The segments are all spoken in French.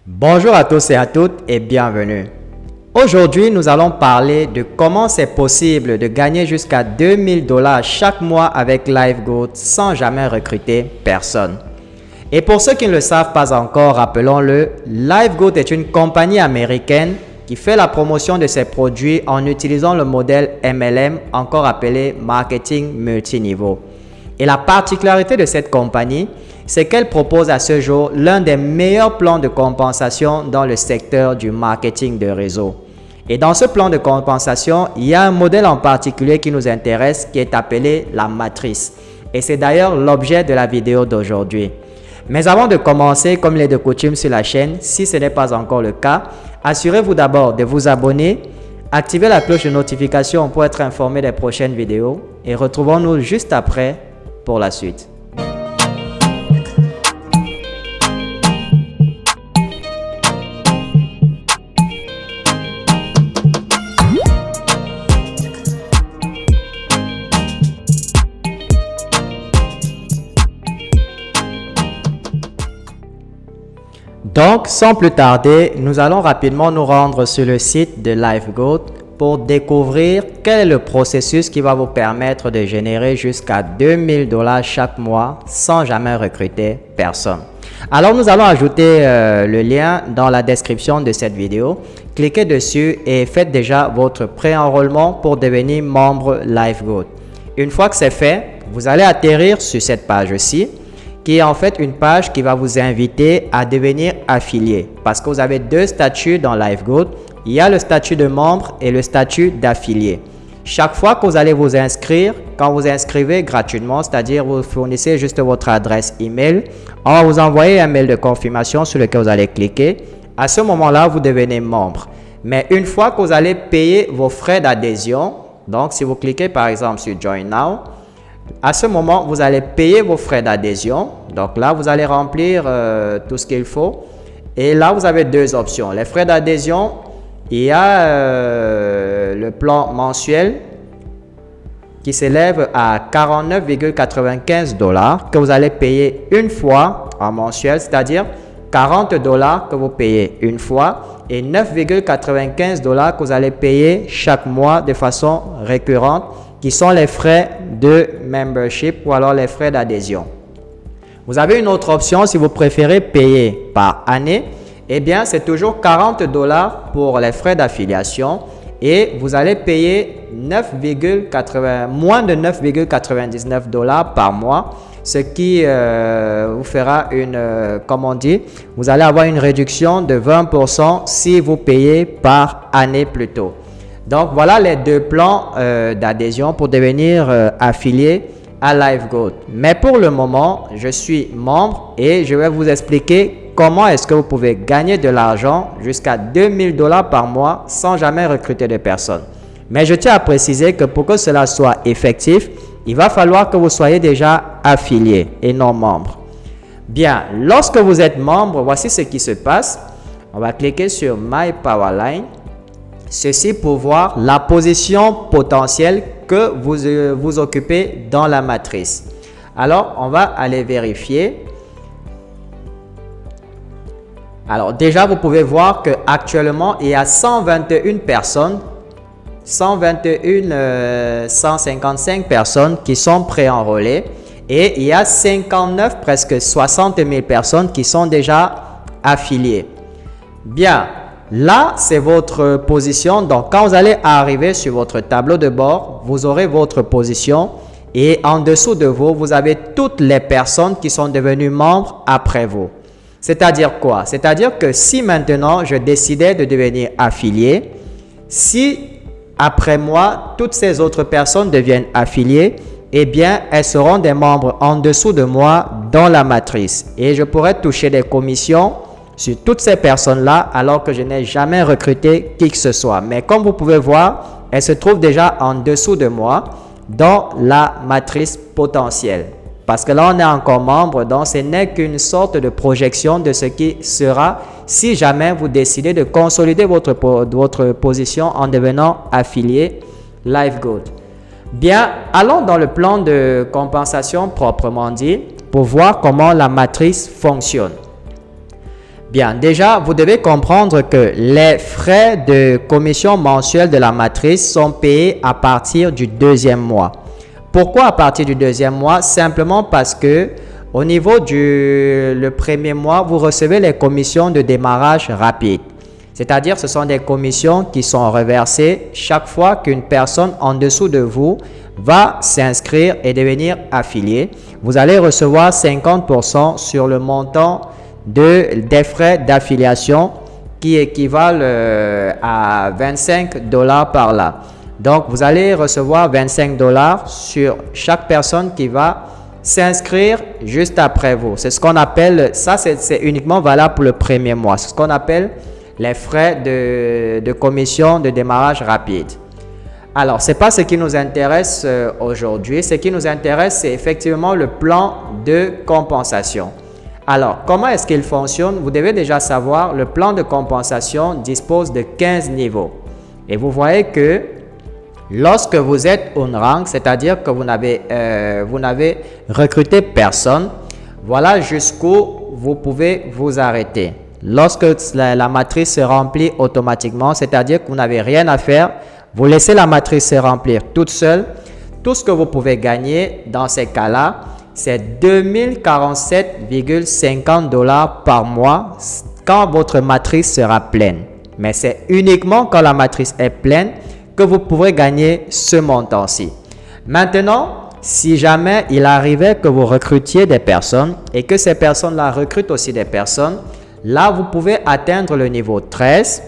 Bonjour à tous et à toutes et bienvenue. Aujourd'hui, nous allons parler de comment c'est possible de gagner jusqu'à 2000 $ chaque mois avec LiveGoat sans jamais recruter personne. Et pour ceux qui ne le savent pas encore, rappelons-le, LiveGoat est une compagnie américaine qui fait la promotion de ses produits en utilisant le modèle MLM, encore appelé Marketing Multiniveau. Et la particularité de cette compagnie, c'est qu'elle propose à ce jour l'un des meilleurs plans de compensation dans le secteur du marketing de réseau. Et dans ce plan de compensation, il y a un modèle en particulier qui nous intéresse qui est appelé la matrice. Et c'est d'ailleurs l'objet de la vidéo d'aujourd'hui. Mais avant de commencer, comme il est de coutume sur la chaîne, si ce n'est pas encore le cas, assurez-vous d'abord de vous abonner, activez la cloche de notification pour être informé des prochaines vidéos et retrouvons-nous juste après pour la suite. Donc, sans plus tarder, nous allons rapidement nous rendre sur le site de LiveGoat pour découvrir quel est le processus qui va vous permettre de générer jusqu'à 2000 $ chaque mois sans jamais recruter personne. Alors, nous allons ajouter le lien dans la description de cette vidéo. Cliquez dessus et faites déjà votre pré-enrôlement pour devenir membre LiveGoat. Une fois que c'est fait, vous allez atterrir sur cette page-ci, qui est en fait une page qui va vous inviter à devenir affilié. Parce que vous avez deux statuts dans LiveGoat. Il y a le statut de membre et le statut d'affilié. Chaque fois que vous allez vous inscrire, quand vous inscrivez gratuitement, c'est-à-dire vous fournissez juste votre adresse email, on va vous envoyer un mail de confirmation sur lequel vous allez cliquer. À ce moment-là, vous devenez membre. Mais une fois que vous allez payer vos frais d'adhésion, donc si vous cliquez par exemple sur Join Now, à ce moment, vous allez payer vos frais d'adhésion. Donc là, vous allez remplir tout ce qu'il faut. Et là, vous avez deux options. Les frais d'adhésion, il y a le plan mensuel qui s'élève à 49,95 $ que vous allez payer une fois en mensuel, c'est-à-dire 40 $ que vous payez une fois et 9,95 $ que vous allez payer chaque mois de façon récurrente, qui sont les frais de membership ou alors les frais d'adhésion. Vous avez une autre option si vous préférez payer par année. Eh bien, c'est toujours 40 $ pour les frais d'affiliation et vous allez payer moins de 9,99 $ par mois, ce qui vous fera vous allez avoir une réduction de 20% si vous payez par année plutôt. Donc, voilà les deux plans d'adhésion pour devenir affilié à LiveGoat. Mais pour le moment, je suis membre et je vais vous expliquer comment est-ce que vous pouvez gagner de l'argent jusqu'à 2000 $ par mois sans jamais recruter de personnes. Mais je tiens à préciser que pour que cela soit effectif, il va falloir que vous soyez déjà affilié et non membre. Bien, lorsque vous êtes membre, voici ce qui se passe. On va cliquer sur My Powerline. Ceci pour voir la position potentielle que vous occupez dans la matrice. Alors, on va aller vérifier. Alors, déjà, vous pouvez voir qu'actuellement, il y a 121 personnes, 155 personnes qui sont préenrôlées et il y a 59, presque 60 000 personnes qui sont déjà affiliées. Bien. Là, c'est votre position. Donc, quand vous allez arriver sur votre tableau de bord, vous aurez votre position et en dessous de vous, vous avez toutes les personnes qui sont devenues membres après vous. C'est-à-dire quoi? C'est-à-dire que si maintenant, je décidais de devenir affilié, si après moi, toutes ces autres personnes deviennent affiliées, eh bien, elles seront des membres en dessous de moi dans la matrice et je pourrais toucher des commissions sur toutes ces personnes-là, alors que je n'ai jamais recruté qui que ce soit. Mais comme vous pouvez voir, elles se trouvent déjà en dessous de moi dans la matrice potentielle. Parce que là, on est encore membre, donc ce n'est qu'une sorte de projection de ce qui sera si jamais vous décidez de consolider votre position en devenant affilié LiveGoat. Bien, allons dans le plan de compensation proprement dit pour voir comment la matrice fonctionne. Bien, déjà, vous devez comprendre que les frais de commission mensuelle de la matrice sont payés à partir du deuxième mois. Pourquoi à partir du deuxième mois? Simplement parce que au niveau le premier mois, vous recevez les commissions de démarrage rapide. C'est-à-dire, ce sont des commissions qui sont reversées chaque fois qu'une personne en dessous de vous va s'inscrire et devenir affilié. Vous allez recevoir 50% sur le montant des frais d'affiliation qui équivalent à 25 $ par là. Donc, vous allez recevoir 25 $ sur chaque personne qui va s'inscrire juste après vous. C'est ce qu'on appelle, ça c'est uniquement valable pour le premier mois. C'est ce qu'on appelle les frais de commission de démarrage rapide. Alors, ce n'est pas ce qui nous intéresse aujourd'hui. Ce qui nous intéresse, c'est effectivement le plan de compensation. Alors, comment est-ce qu'il fonctionne? Vous devez déjà savoir, le plan de compensation dispose de 15 niveaux. Et vous voyez que lorsque vous êtes on rank, c'est-à-dire que vous n'avez recruté personne, voilà jusqu'où vous pouvez vous arrêter. Lorsque la matrice se remplit automatiquement, c'est-à-dire que vous n'avez rien à faire, vous laissez la matrice se remplir toute seule. Tout ce que vous pouvez gagner dans ces cas-là, c'est 2047,50 $ par mois quand votre matrice sera pleine. Mais c'est uniquement quand la matrice est pleine que vous pourrez gagner ce montant-ci. Maintenant, si jamais il arrivait que vous recrutiez des personnes et que ces personnes-là recrutent aussi des personnes, là, vous pouvez atteindre le niveau 13.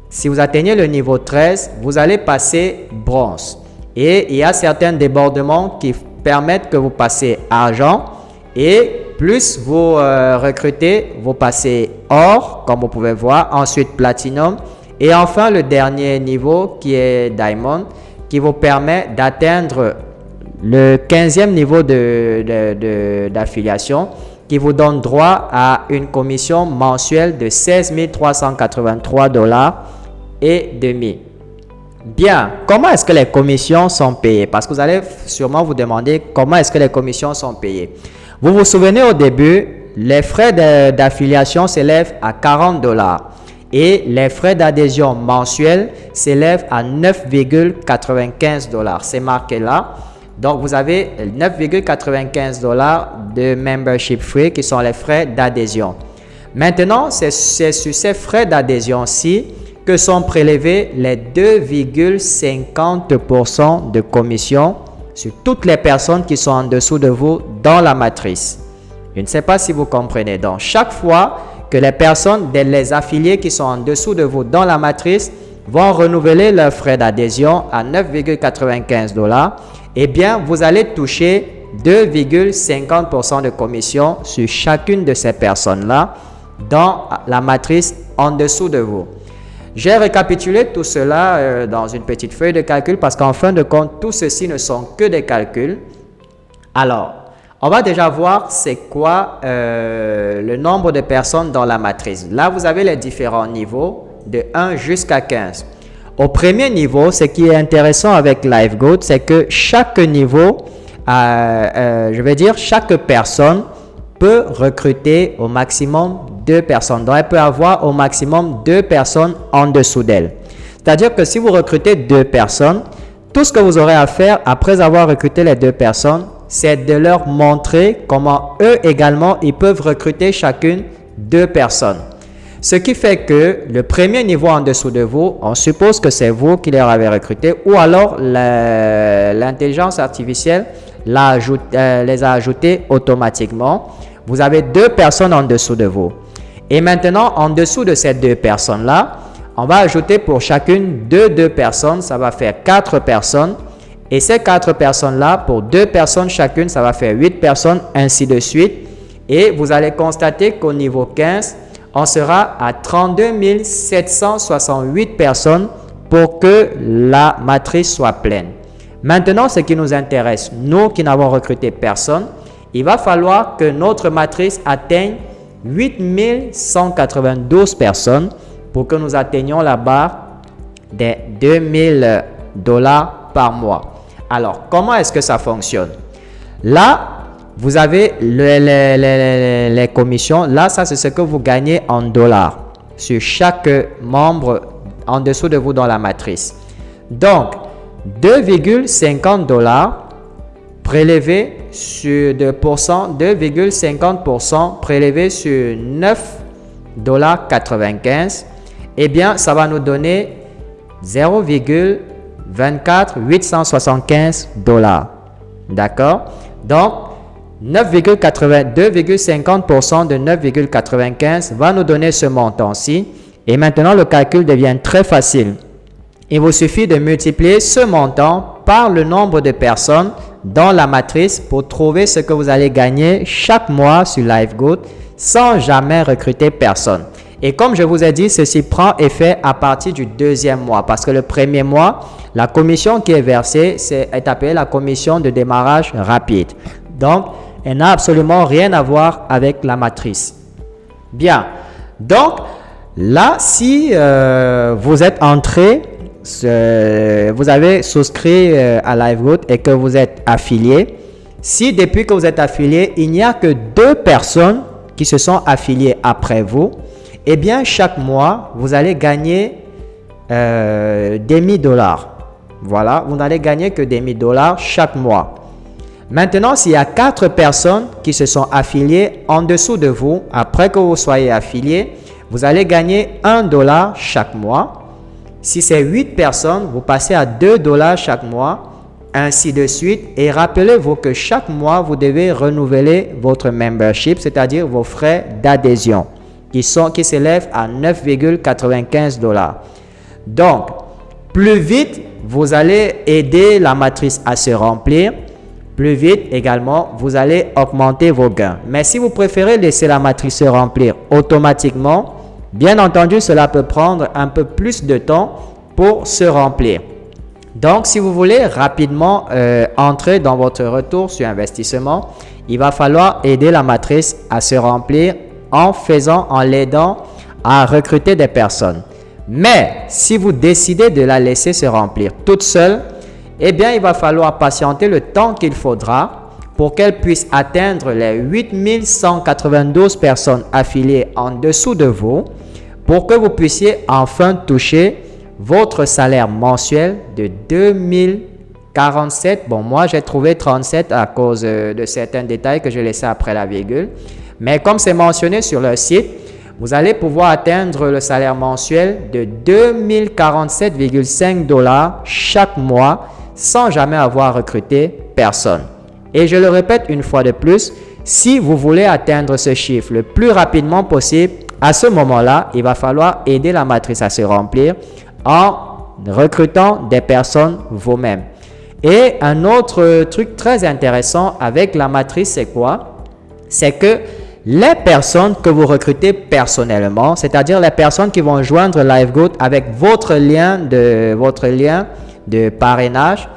Si vous atteignez le niveau 13, vous allez passer bronze. Et il y a certains débordements qui permettent que vous passez argent. Et plus vous recrutez, vous passez or, comme vous pouvez voir. Ensuite, platinum. Et enfin, le dernier niveau qui est diamond, qui vous permet d'atteindre le 15e niveau d'affiliation, qui vous donne droit à une commission mensuelle de 16 383 $ et demi. Bien, comment est-ce que les commissions sont payées? Parce que vous allez sûrement vous demander comment est-ce que les commissions sont payées. Vous vous souvenez au début, les frais d'affiliation s'élèvent à 40 $ et les frais d'adhésion mensuels s'élèvent à 9,95 $. C'est marqué là. Donc, vous avez 9,95 $ de membership fee qui sont les frais d'adhésion. Maintenant, c'est sur ces frais d'adhésion-ci que sont prélevés les 2,50% de commission sur toutes les personnes qui sont en dessous de vous dans la matrice. Je ne sais pas si vous comprenez. Donc, chaque fois que les personnes, les affiliés qui sont en dessous de vous dans la matrice vont renouveler leurs frais d'adhésion à 9,95 $, eh bien, vous allez toucher 2,50% de commission sur chacune de ces personnes-là dans la matrice en dessous de vous. J'ai récapitulé tout cela dans une petite feuille de calcul parce qu'en fin de compte, tout ceci ne sont que des calculs. Alors, on va déjà voir c'est quoi le nombre de personnes dans la matrice. Là, vous avez les différents niveaux de 1 jusqu'à 15. Au premier niveau, ce qui est intéressant avec LiveGoat, c'est que chaque niveau, chaque personne peut recruter au maximum 2 personnes. Donc, elle peut avoir au maximum 2 personnes en dessous d'elle. C'est-à-dire que si vous recrutez 2 personnes, tout ce que vous aurez à faire après avoir recruté les 2 personnes, c'est de leur montrer comment eux également, ils peuvent recruter chacune 2 personnes. Ce qui fait que le premier niveau en dessous de vous, on suppose que c'est vous qui les avez recrutés ou alors l'intelligence artificielle les a ajoutés automatiquement. Vous avez 2 personnes en dessous de vous. Et maintenant, en dessous de ces 2 personnes-là, on va ajouter pour chacune 2 personnes, ça va faire 4 personnes. Et ces 4 personnes-là, pour 2 personnes chacune, ça va faire 8 personnes, ainsi de suite. Et vous allez constater qu'au niveau 15, on sera à 32 768 personnes pour que la matrice soit pleine. Maintenant, ce qui nous intéresse, nous qui n'avons recruté personne, il va falloir que notre matrice atteigne 8 192 personnes pour que nous atteignions la barre des 2000 $ par mois. Alors, comment est-ce que ça fonctionne? Là, vous avez les commissions. Là, ça, c'est ce que vous gagnez en dollars sur chaque membre en dessous de vous dans la matrice. Donc, 2,50 dollars prélevé sur 2%, 2,50% prélevé sur 9,95 $. Eh bien, ça va nous donner 0,24875 $. D'accord? Donc, 2,50% de 9,95 va nous donner ce montant-ci. Et maintenant, le calcul devient très facile. Il vous suffit de multiplier ce montant par le nombre de personnes dans la matrice pour trouver ce que vous allez gagner chaque mois sur LiveGood sans jamais recruter personne. Et comme je vous ai dit, ceci prend effet à partir du deuxième mois parce que le premier mois, la commission qui est versée est appelée la commission de démarrage rapide. Donc, elle n'a absolument rien à voir avec la matrice. Bien. Donc, là, si vous êtes entré, vous avez souscrit à LiveGood et que vous êtes affilié, si depuis que vous êtes affilié, il n'y a que 2 personnes qui se sont affiliées après vous, eh bien, chaque mois, vous allez gagner des $1000. Voilà, vous n'allez gagner que des $1000 chaque mois. Maintenant, s'il y a 4 personnes qui se sont affiliées en dessous de vous, après que vous soyez affilié, vous allez gagner $1 chaque mois. Si c'est 8 personnes, vous passez à $2 chaque mois, ainsi de suite. Et rappelez-vous que chaque mois, vous devez renouveler votre membership, c'est-à-dire vos frais d'adhésion, qui s'élèvent à 9,95 $. Donc, plus vite vous allez aider la matrice à se remplir, plus vite également vous allez augmenter vos gains. Mais si vous préférez laisser la matrice se remplir automatiquement, bien entendu, cela peut prendre un peu plus de temps pour se remplir. Donc, si vous voulez rapidement entrer dans votre retour sur investissement, il va falloir aider la matrice à se remplir en l'aidant à recruter des personnes. Mais si vous décidez de la laisser se remplir toute seule, eh bien, il va falloir patienter le temps qu'il faudra pour qu'elle puisse atteindre les 8192 personnes affiliées en dessous de vous pour que vous puissiez enfin toucher votre salaire mensuel de 2047. Bon, moi, j'ai trouvé 37 à cause de certains détails que j'ai laissés après la virgule. Mais comme c'est mentionné sur le site, vous allez pouvoir atteindre le salaire mensuel de 2047,5 $ chaque mois sans jamais avoir recruté personne. Et je le répète une fois de plus, si vous voulez atteindre ce chiffre le plus rapidement possible, à ce moment-là, il va falloir aider la matrice à se remplir en recrutant des personnes vous-même. Et un autre truc très intéressant avec la matrice, c'est quoi? C'est que les personnes que vous recrutez personnellement, c'est-à-dire les personnes qui vont joindre LiveGood avec votre lien de parrainage,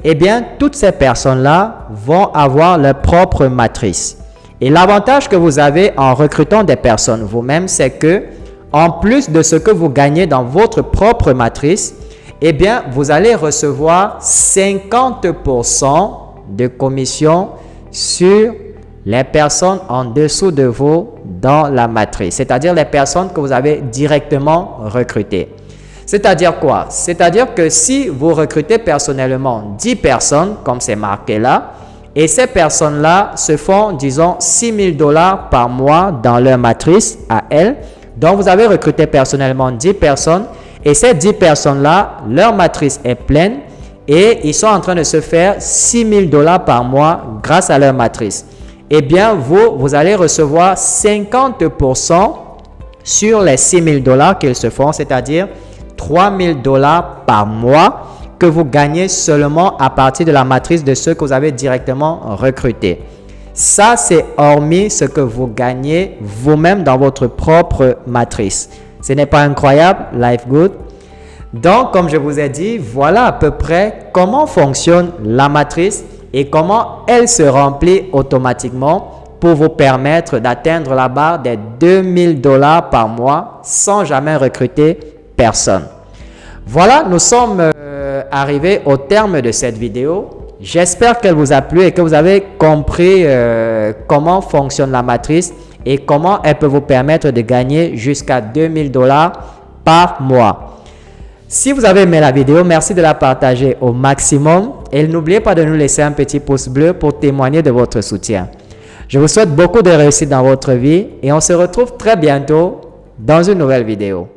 eh bien, toutes ces personnes-là vont avoir leur propre matrice. Et l'avantage que vous avez en recrutant des personnes vous-même, c'est que, en plus de ce que vous gagnez dans votre propre matrice, eh bien, vous allez recevoir 50% de commission sur les personnes en dessous de vous dans la matrice, c'est-à-dire les personnes que vous avez directement recrutées. C'est-à-dire quoi? C'est-à-dire que si vous recrutez personnellement 10 personnes, comme c'est marqué là, et ces personnes-là se font, disons, $6000 par mois dans leur matrice à elles, donc vous avez recruté personnellement 10 personnes, et ces 10 personnes-là, leur matrice est pleine, et ils sont en train de se faire $6000 par mois grâce à leur matrice. Eh bien, vous allez recevoir 50% sur les $6000 qu'ils se font, c'est-à-dire $3000 par mois que vous gagnez seulement à partir de la matrice de ceux que vous avez directement recrutés. Ça, c'est hormis ce que vous gagnez vous-même dans votre propre matrice. Ce n'est pas incroyable, LiveGood? Donc, comme je vous ai dit, voilà à peu près comment fonctionne la matrice et comment elle se remplit automatiquement pour vous permettre d'atteindre la barre des $2000 par mois sans jamais recruter personne. Voilà, nous sommes arrivés au terme de cette vidéo. J'espère qu'elle vous a plu et que vous avez compris comment fonctionne la matrice et comment elle peut vous permettre de gagner jusqu'à 2000 $ par mois. Si vous avez aimé la vidéo, merci de la partager au maximum et n'oubliez pas de nous laisser un petit pouce bleu pour témoigner de votre soutien. Je vous souhaite beaucoup de réussite dans votre vie et on se retrouve très bientôt dans une nouvelle vidéo.